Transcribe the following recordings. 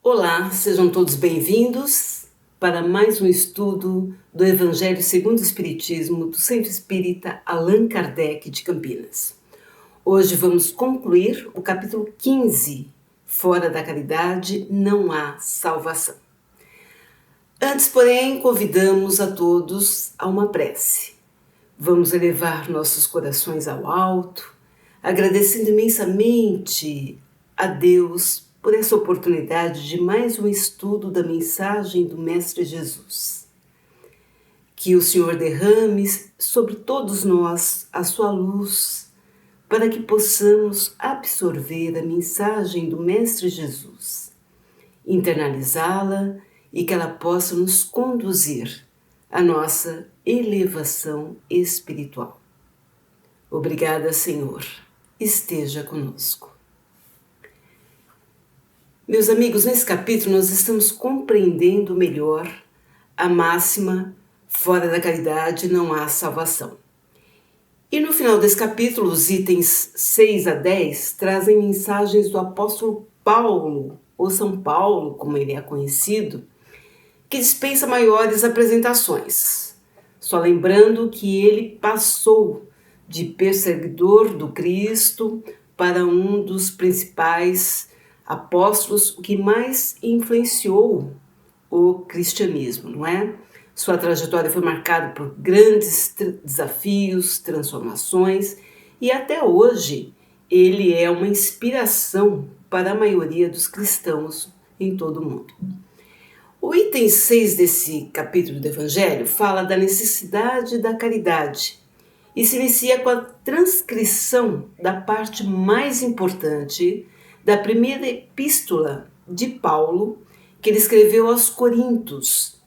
Olá, sejam todos bem-vindos para mais um estudo do Evangelho segundo o Espiritismo do Centro Espírita Allan Kardec de Campinas. Hoje vamos concluir o capítulo 15, Fora da Caridade não há salvação. Antes, porém, convidamos a todos a uma prece. Vamos elevar nossos corações ao alto, agradecendo imensamente a Deus por essa oportunidade de mais um estudo da mensagem do Mestre Jesus. Que o Senhor derrame sobre todos nós a sua luz, para que possamos absorver a mensagem do Mestre Jesus, internalizá-la e que ela possa nos conduzir à nossa elevação espiritual. Obrigada, Senhor. Esteja conosco. Meus amigos, nesse capítulo nós estamos compreendendo melhor a máxima fora da caridade não há salvação. E no final desse capítulo, os itens 6 a 10 trazem mensagens do apóstolo Paulo, ou São Paulo, como ele é conhecido, que dispensa maiores apresentações. Só lembrando que ele passou de perseguidor do Cristo para um dos principais apóstolos, o que mais influenciou o cristianismo, não é? Sua trajetória foi marcada por grandes desafios, transformações, e até hoje ele é uma inspiração para a maioria dos cristãos em todo o mundo. O item 6 desse capítulo do Evangelho fala da necessidade da caridade e se inicia com a transcrição da parte mais importante da primeira epístola de Paulo, que ele escreveu aos Coríntios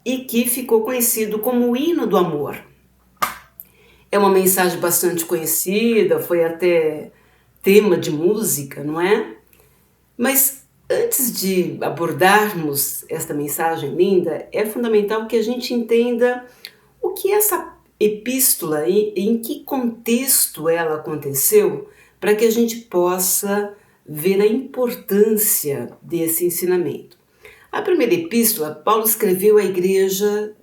e que ficou conhecido como o hino do amor. É uma mensagem bastante conhecida, foi até tema de música, não é? Mas antes de abordarmos esta mensagem linda, é fundamental que a gente entenda o que essa epístola e em que contexto ela aconteceu, para que a gente possa ver a importância desse ensinamento. A primeira epístola, Paulo escreveu à igreja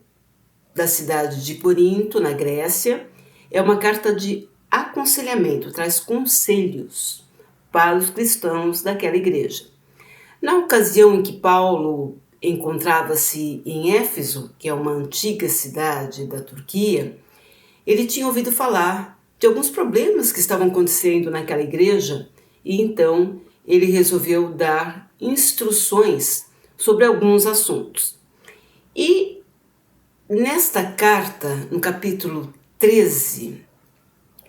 da cidade de Corinto, na Grécia. É uma carta de aconselhamento, traz conselhos para os cristãos daquela igreja. Na ocasião em que Paulo encontrava-se em Éfeso, que é uma antiga cidade da Turquia, ele tinha ouvido falar de alguns problemas que estavam acontecendo naquela igreja e então ele resolveu dar instruções sobre alguns assuntos. E nesta carta, no capítulo 13,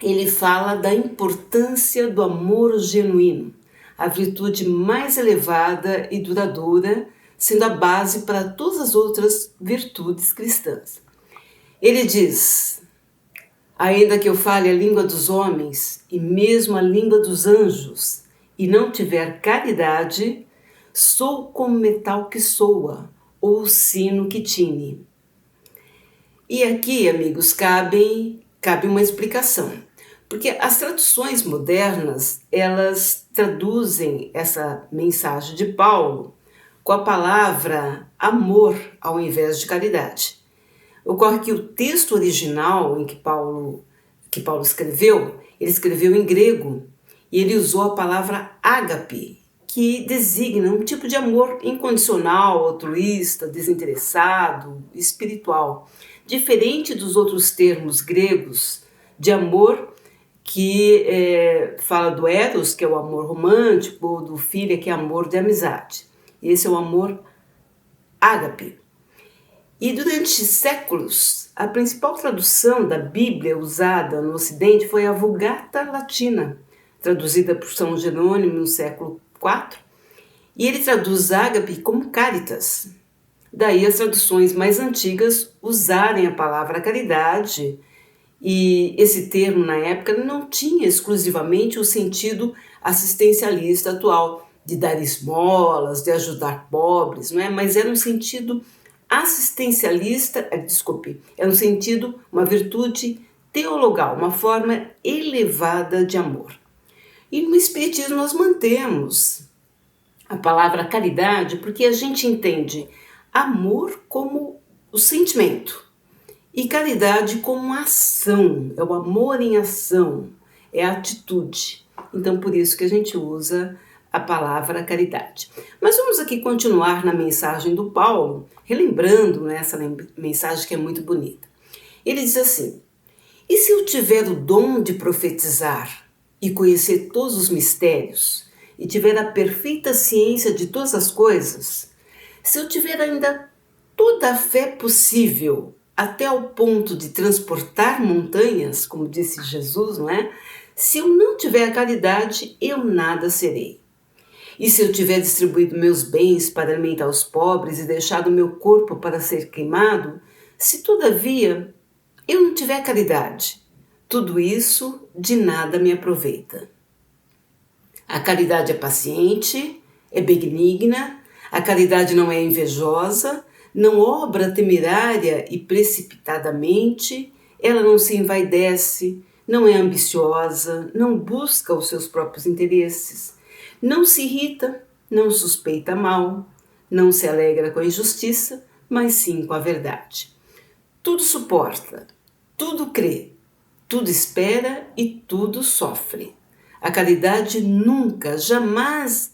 ele fala da importância do amor genuíno, a virtude mais elevada e duradoura, sendo a base para todas as outras virtudes cristãs. Ele diz: ainda que eu fale a língua dos homens e mesmo a língua dos anjos e não tiver caridade, sou como metal que soa ou sino que tine. E aqui, amigos, cabe uma explicação, porque as traduções modernas, elas traduzem essa mensagem de Paulo com a palavra amor ao invés de caridade. Ocorre que o texto original em que Paulo escreveu, ele escreveu em grego e ele usou a palavra ágape, que designa um tipo de amor incondicional, altruísta, desinteressado, espiritual, diferente dos outros termos gregos de amor que fala do eros, que é o amor romântico, ou do philia, que é amor de amizade. Esse é o amor ágape. E durante séculos, a principal tradução da Bíblia usada no Ocidente foi a Vulgata Latina, traduzida por São Jerônimo no século IV, e ele traduz ágape como caritas. Daí as traduções mais antigas usarem a palavra caridade, e esse termo na época não tinha exclusivamente o sentido assistencialista atual, de dar esmolas, de ajudar pobres, não é? Mas era um sentido assistencialista, é um sentido, uma virtude teologal, uma forma elevada de amor. E no Espiritismo nós mantemos a palavra caridade porque a gente entende amor como o sentimento e caridade como ação, é o amor em ação, é a atitude. Então, por isso que a gente usa a palavra caridade. Mas vamos aqui continuar na mensagem do Paulo, relembrando essa mensagem que é muito bonita. Ele diz assim: e se eu tiver o dom de profetizar e conhecer todos os mistérios, e tiver a perfeita ciência de todas as coisas, se eu tiver ainda toda a fé possível, até ao ponto de transportar montanhas, como disse Jesus, não é? Se eu não tiver a caridade, eu nada serei. E se eu tiver distribuído meus bens para alimentar os pobres e deixado meu corpo para ser queimado, se todavia eu não tiver caridade, tudo isso de nada me aproveita. A caridade é paciente, é benigna, a caridade não é invejosa, não obra temerária e precipitadamente, ela não se envaidece, não é ambiciosa, não busca os seus próprios interesses, não se irrita, não suspeita mal, não se alegra com a injustiça, mas sim com a verdade. Tudo suporta, tudo crê, tudo espera e tudo sofre. A caridade nunca, jamais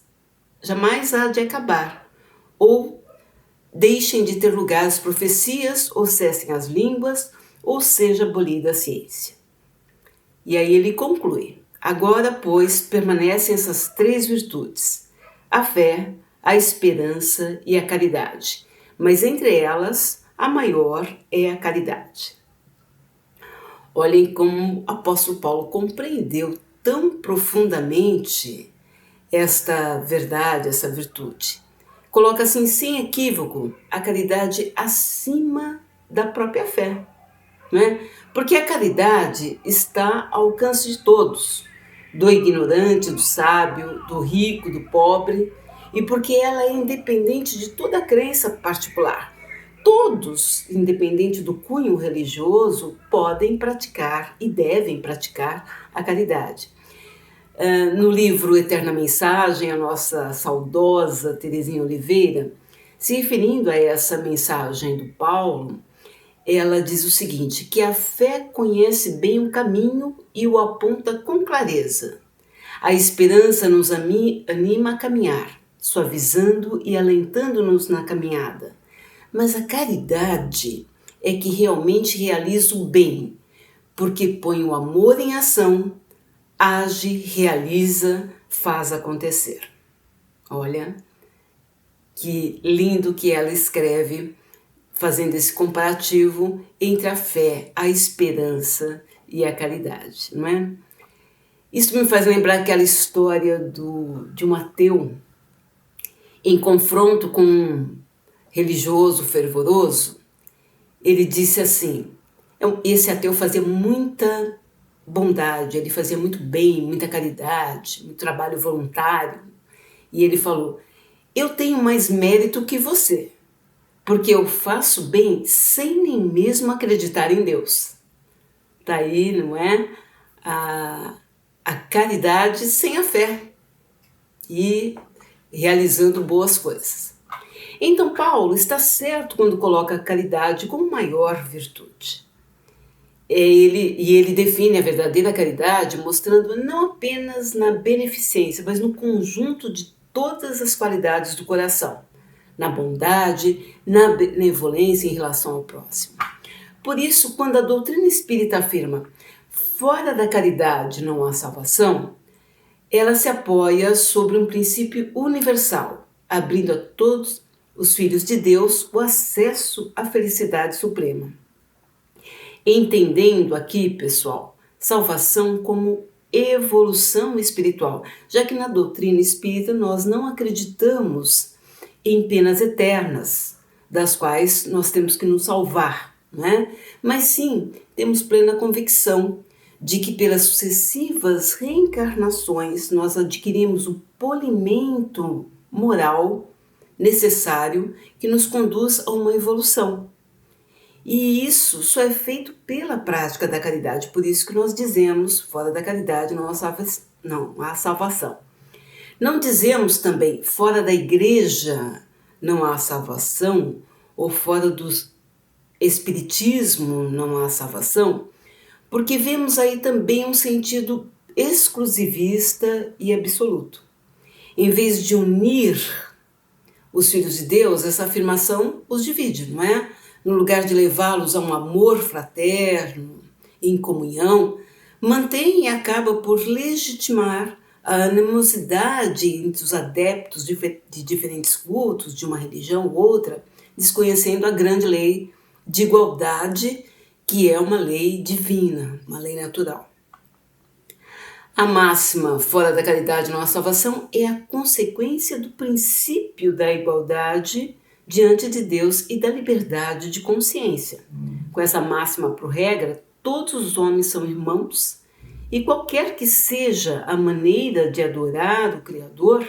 há de acabar, ou deixem de ter lugar as profecias, ou cessem as línguas, ou seja abolida a ciência. E aí ele conclui: agora, pois, permanecem essas 3 virtudes, a fé, a esperança e a caridade, mas entre elas, a maior é a caridade. Olhem como o apóstolo Paulo compreendeu tão profundamente esta verdade, essa virtude. Coloca assim, sem equívoco, a caridade acima da própria fé, né? Porque a caridade está ao alcance de todos, do ignorante, do sábio, do rico, do pobre, e porque ela é independente de toda crença particular. Todos, independente do cunho religioso, podem praticar e devem praticar a caridade. No livro Eterna Mensagem, a nossa saudosa Terezinha Oliveira, se referindo a essa mensagem do Paulo, ela diz o seguinte, que a fé conhece bem o caminho e o aponta com clareza. A esperança nos anima a caminhar, suavizando e alentando-nos na caminhada. Mas a caridade é que realmente realiza o bem, porque põe o amor em ação, age, realiza, faz acontecer. Olha, que lindo que ela escreve, fazendo esse comparativo entre a fé, a esperança e a caridade, não é? Isso me faz lembrar aquela história de um ateu em confronto com um religioso fervoroso. Ele disse assim, esse ateu fazia muita bondade, ele fazia muito bem, muita caridade, muito trabalho voluntário. E ele falou, eu tenho mais mérito que você, porque eu faço bem sem nem mesmo acreditar em Deus. Tá aí, não é? A caridade sem a fé e realizando boas coisas. Então Paulo está certo quando coloca a caridade como maior virtude. Ele define a verdadeira caridade mostrando não apenas na beneficência, mas no conjunto de todas as qualidades do coração, na bondade, na benevolência em relação ao próximo. Por isso, quando a doutrina espírita afirma fora da caridade não há salvação, ela se apoia sobre um princípio universal, abrindo a todos os filhos de Deus o acesso à felicidade suprema. Entendendo aqui, pessoal, salvação como evolução espiritual, já que na doutrina espírita nós não acreditamos em penas eternas, das quais nós temos que nos salvar, né? Mas sim, temos plena convicção de que pelas sucessivas reencarnações nós adquirimos o polimento moral necessário que nos conduz a uma evolução. E isso só é feito pela prática da caridade, por isso que nós dizemos, fora da caridade não há salvação. Não dizemos também fora da igreja não há salvação ou fora do espiritismo não há salvação, porque vemos aí também um sentido exclusivista e absoluto. Em vez de unir os filhos de Deus, essa afirmação os divide, não é? No lugar de levá-los a um amor fraterno, em comunhão, mantém e acaba por legitimar a animosidade entre os adeptos de diferentes cultos, de uma religião ou outra, desconhecendo a grande lei de igualdade, que é uma lei divina, uma lei natural. A máxima fora da caridade não há salvação é a consequência do princípio da igualdade diante de Deus e da liberdade de consciência. Com essa máxima por regra, todos os homens são irmãos e qualquer que seja a maneira de adorar o Criador,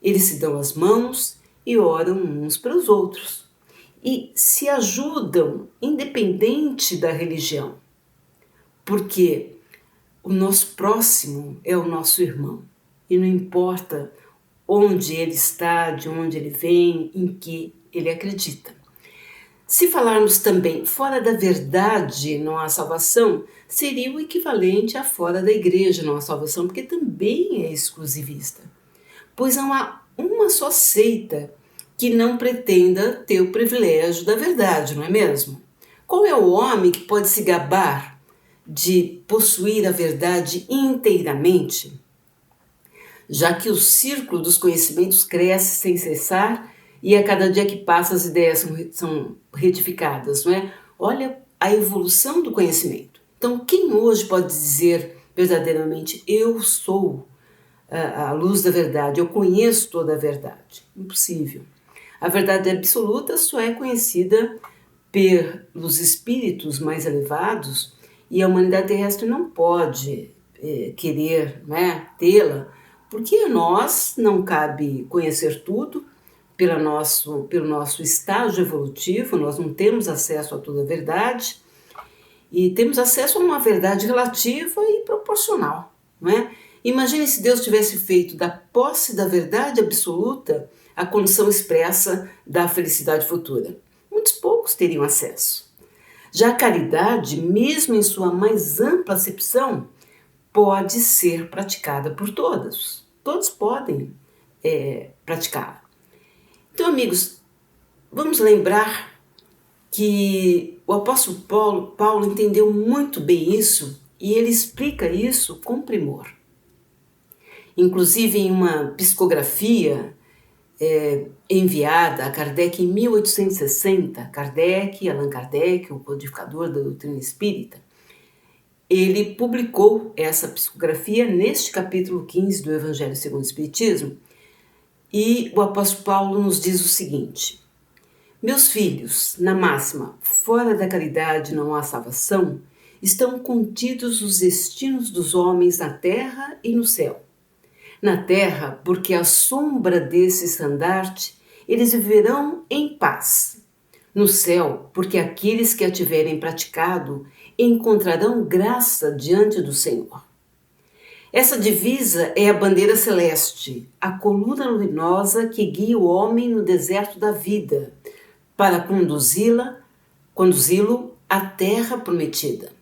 eles se dão as mãos e oram uns pelos outros e se ajudam independente da religião, porque o nosso próximo é o nosso irmão e não importa onde ele está, de onde ele vem, em que ele acredita. Se falarmos também fora da verdade não há salvação, seria o equivalente a fora da igreja não há salvação, porque também é exclusivista. Pois não há uma só seita que não pretenda ter o privilégio da verdade, não é mesmo? Qual é o homem que pode se gabar de possuir a verdade inteiramente? Já que o círculo dos conhecimentos cresce sem cessar e a cada dia que passa as ideias são retificadas, não é? Olha a evolução do conhecimento. Então, quem hoje pode dizer verdadeiramente eu sou a luz da verdade, eu conheço toda a verdade? Impossível. A verdade absoluta só é conhecida pelos espíritos mais elevados e a humanidade terrestre não pode querer, né, tê-la, porque a nós não cabe conhecer tudo pelo nosso estágio evolutivo, nós não temos acesso a toda a verdade e temos acesso a uma verdade relativa e proporcional, não é? Imagine se Deus tivesse feito da posse da verdade absoluta a condição expressa da felicidade futura. Muitos poucos teriam acesso. Já a caridade, mesmo em sua mais ampla acepção, pode ser praticada por todos. Todos podem praticá-la. Então, amigos, vamos lembrar que o apóstolo Paulo entendeu muito bem isso e ele explica isso com primor. Inclusive em uma psicografia enviada a Kardec em 1860, Allan Kardec, o codificador da doutrina espírita, ele publicou essa psicografia neste capítulo 15 do Evangelho segundo o Espiritismo, e o apóstolo Paulo nos diz o seguinte: meus filhos, na máxima, fora da caridade não há salvação, estão contidos os destinos dos homens na terra e no céu. Na terra, porque à sombra desse estandarte, eles viverão em paz. No céu, porque aqueles que a tiverem praticado encontrarão graça diante do Senhor. Essa divisa é a bandeira celeste, a coluna luminosa que guia o homem no deserto da vida, para conduzi-lo à terra prometida.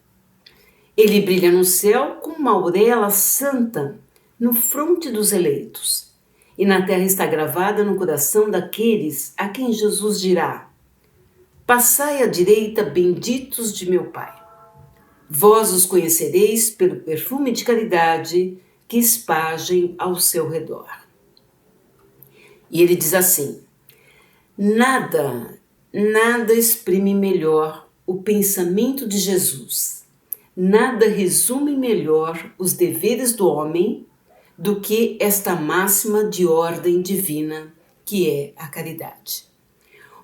Ele brilha no céu como uma auréola santa no fronte dos eleitos, e na terra está gravada no coração daqueles a quem Jesus dirá: passai à direita, benditos de meu Pai. Vós os conhecereis pelo perfume de caridade que espagem ao seu redor. E ele diz assim: nada exprime melhor o pensamento de Jesus, nada resume melhor os deveres do homem do que esta máxima de ordem divina, que é a caridade.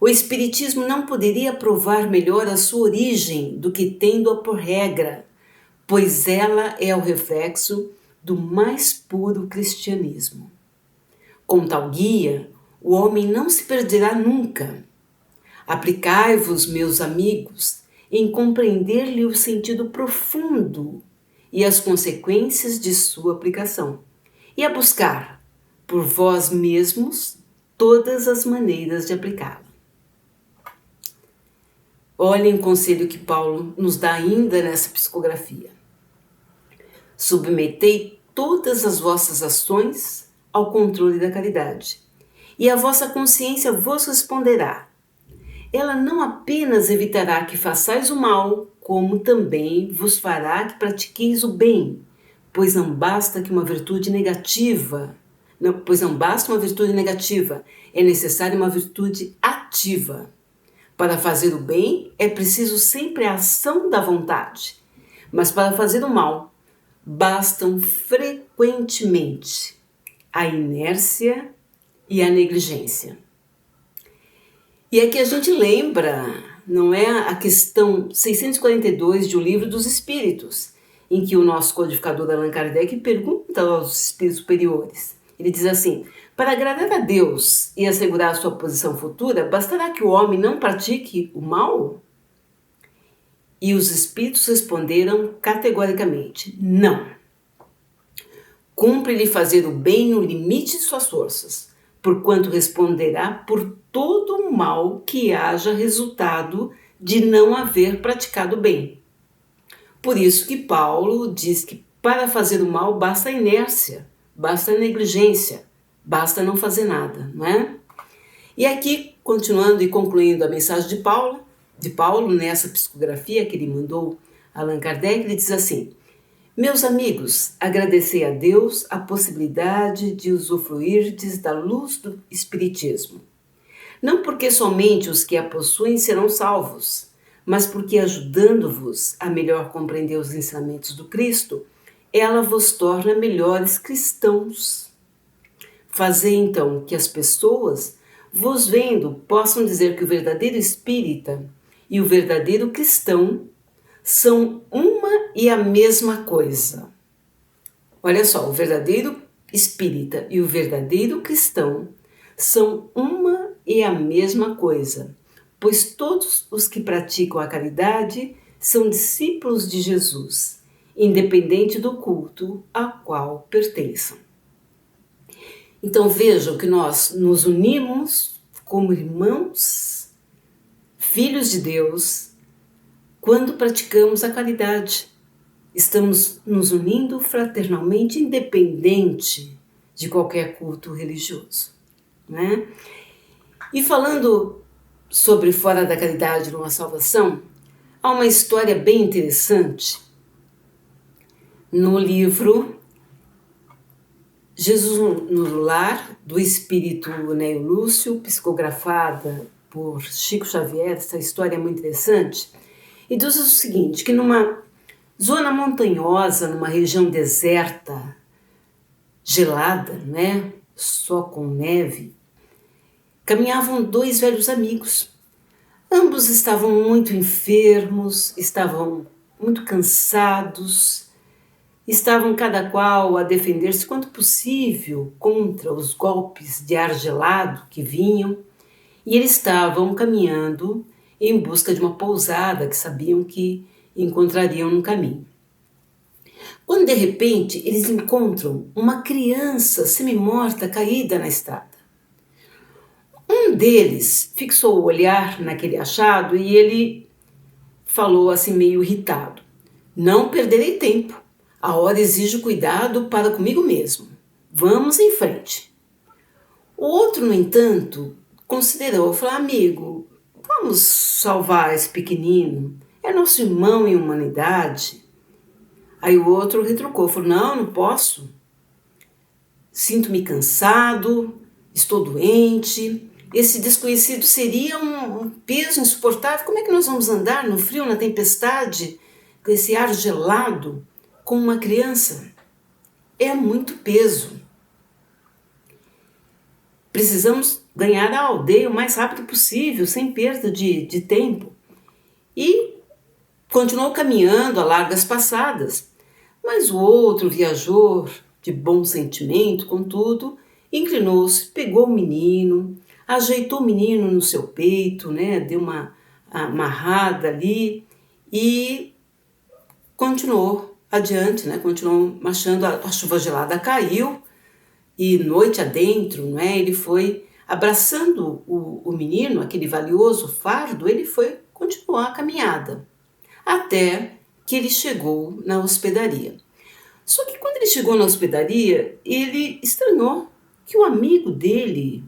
O Espiritismo não poderia provar melhor a sua origem do que tendo-a por regra, pois ela é o reflexo do mais puro cristianismo. Com tal guia, o homem não se perderá nunca. Aplicai-vos, meus amigos, em compreender-lhe o sentido profundo e as consequências de sua aplicação, e a buscar, por vós mesmos todas as maneiras de aplicá-la. Olhem o conselho que Paulo nos dá ainda nessa psicografia. Submetei todas as vossas ações ao controle da caridade, e a vossa consciência vos responderá. Ela não apenas evitará que façais o mal, como também vos fará que pratiqueis o bem, pois não basta uma virtude negativa, é necessária uma virtude ativa. Para fazer o bem é preciso sempre a ação da vontade, mas para fazer o mal bastam frequentemente a inércia e a negligência. E aqui a gente lembra, não é, a questão 642 de O Livro dos Espíritos, em que o nosso codificador Allan Kardec pergunta aos espíritos superiores. Ele diz assim: para agradar a Deus e assegurar a sua posição futura, bastará que o homem não pratique o mal? E os espíritos responderam categoricamente: não. Cumpre-lhe fazer o bem no limite de suas forças, porquanto responderá por todo o mal que haja resultado de não haver praticado o bem. Por isso que Paulo diz que para fazer o mal basta a inércia, basta a negligência, basta não fazer nada, não é? E aqui, continuando e concluindo a mensagem de Paulo nessa psicografia que ele mandou a Allan Kardec, ele diz assim: meus amigos, agradecei a Deus a possibilidade de usufruirdes da luz do Espiritismo. Não porque somente os que a possuem serão salvos, mas porque, ajudando-vos a melhor compreender os ensinamentos do Cristo, ela vos torna melhores cristãos. Fazei então que as pessoas, vos vendo, possam dizer que o verdadeiro espírita e o verdadeiro cristão são uma e a mesma coisa. Olha só, o verdadeiro espírita e o verdadeiro cristão são uma e a mesma coisa, pois todos os que praticam a caridade são discípulos de Jesus, independente do culto a qual pertençam. Então vejam que nós nos unimos como irmãos, filhos de Deus, quando praticamos a caridade. Estamos nos unindo fraternalmente, independente de qualquer culto religioso, né? E falando sobre Fora da Caridade numa Salvação, há uma história bem interessante no livro Jesus no Lar, do espírito Neio Lúcio, psicografada por Chico Xavier. Essa história é muito interessante. E diz o seguinte, que numa zona montanhosa, numa região deserta, gelada, né, só com neve, caminhavam dois velhos amigos. Ambos estavam muito enfermos, estavam muito cansados, estavam cada qual a defender-se quanto possível contra os golpes de ar gelado que vinham, e eles estavam caminhando em busca de uma pousada que sabiam que encontrariam no caminho. Quando de repente eles encontram uma criança semi-morta caída na estrada. Um deles fixou o olhar naquele achado e ele falou assim meio irritado: não perderei tempo. A hora exige cuidado para comigo mesmo. Vamos em frente. O outro, no entanto, considerou, falou: amigo, vamos salvar esse pequenino. É nosso irmão em humanidade. Aí o outro retrucou, falou: não posso. Sinto-me cansado, estou doente. Esse desconhecido seria um peso insuportável. Como é que nós vamos andar no frio, na tempestade, com esse ar gelado? Com uma criança, é muito peso. Precisamos ganhar a aldeia o mais rápido possível, sem perda de tempo. E continuou caminhando a largas passadas, mas o outro viajor, de bom sentimento, contudo, inclinou-se, pegou o menino, ajeitou o menino no seu peito, né, deu uma amarrada ali e continuou adiante, né? Continuou marchando. A chuva gelada caiu E noite adentro, não é? Ele foi abraçando o menino, aquele valioso fardo, ele foi continuar a caminhada, até que ele chegou na hospedaria. Só que quando ele chegou na hospedaria, ele estranhou que o amigo dele,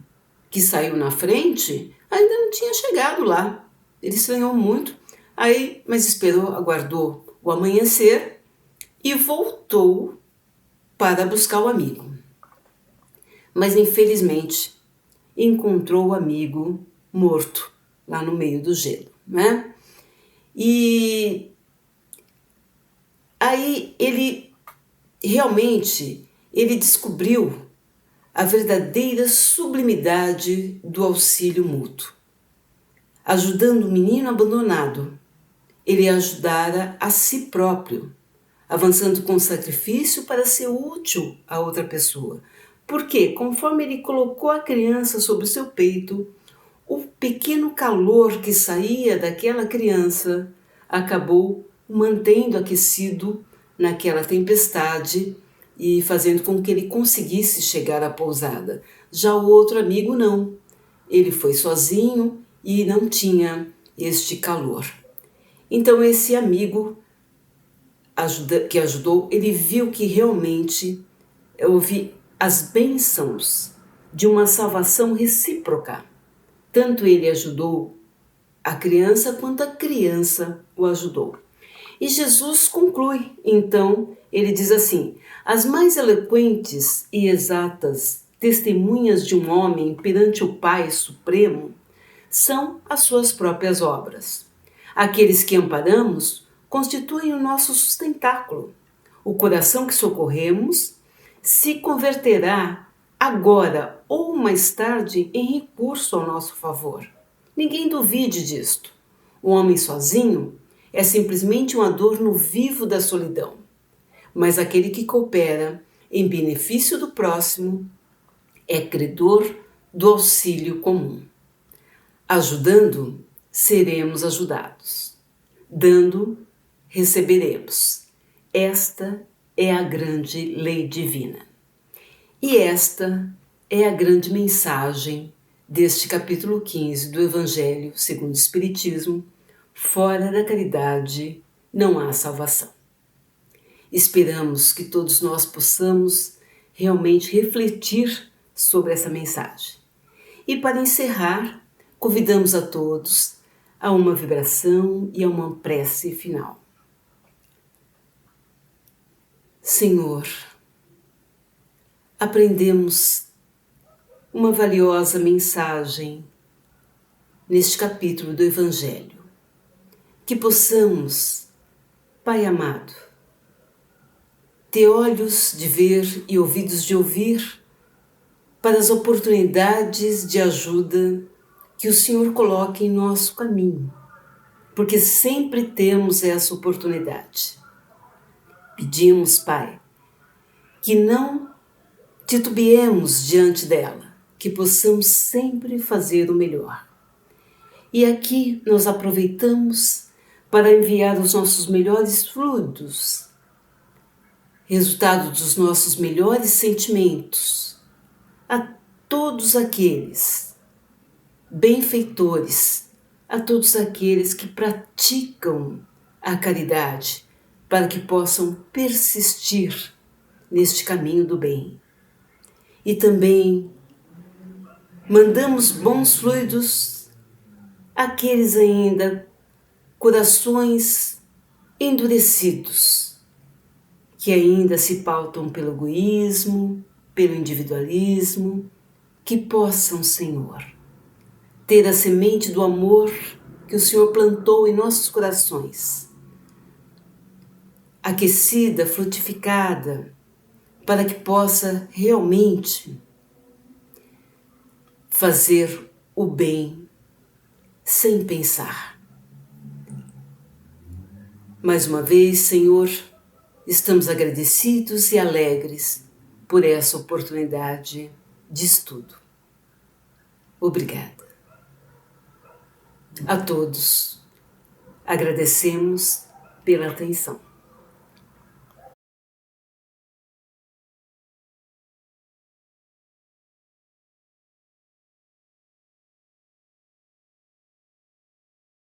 que saiu na frente, ainda não tinha chegado lá. Ele estranhou muito, mas esperou, aguardou o amanhecer e voltou para buscar o amigo. Mas infelizmente encontrou o amigo morto lá no meio do gelo, né? E aí ele descobriu a verdadeira sublimidade do auxílio mútuo. Ajudando o menino abandonado, ele ajudara a si próprio, avançando com sacrifício para ser útil a outra pessoa. Porque, conforme ele colocou a criança sobre o seu peito, o pequeno calor que saía daquela criança acabou o mantendo aquecido naquela tempestade e fazendo com que ele conseguisse chegar à pousada. Já o outro amigo não. Ele foi sozinho e não tinha este calor. Então esse amigo que ajudou, ele viu que realmente houve as bênçãos de uma salvação recíproca. Tanto ele ajudou a criança quanto a criança o ajudou. E Jesus conclui, então, ele diz assim: as mais eloquentes e exatas testemunhas de um homem perante o Pai Supremo são as suas próprias obras. Aqueles que amparamos constituem o nosso sustentáculo. O coração que socorremos se converterá agora ou mais tarde em recurso ao nosso favor. Ninguém duvide disto. O homem sozinho é simplesmente um adorno vivo da solidão, mas aquele que coopera em benefício do próximo é credor do auxílio comum. Ajudando, seremos ajudados. Dando, receberemos. Esta é a grande lei divina. E esta é a grande mensagem deste capítulo 15 do Evangelho segundo o Espiritismo: fora da caridade não há salvação. Esperamos que todos nós possamos realmente refletir sobre essa mensagem. E para encerrar, convidamos a todos a uma vibração e a uma prece final. Senhor, aprendemos uma valiosa mensagem neste capítulo do Evangelho. Que possamos, Pai amado, ter olhos de ver e ouvidos de ouvir para as oportunidades de ajuda que o Senhor coloca em nosso caminho, porque sempre temos essa oportunidade. Pedimos, Pai, que não titubeemos diante dela, que possamos sempre fazer o melhor. E aqui nós aproveitamos para enviar os nossos melhores frutos, resultado dos nossos melhores sentimentos, a todos aqueles benfeitores, a todos aqueles que praticam a caridade, para que possam persistir neste caminho do bem. E também mandamos bons fluidos àqueles ainda corações endurecidos, que ainda se pautam pelo egoísmo, pelo individualismo, que possam, Senhor, ter a semente do amor que o Senhor plantou em nossos corações, aquecida, frutificada, para que possa realmente fazer o bem sem pensar. Mais uma vez, Senhor, estamos agradecidos e alegres por essa oportunidade de estudo. Obrigada. A todos agradecemos pela atenção.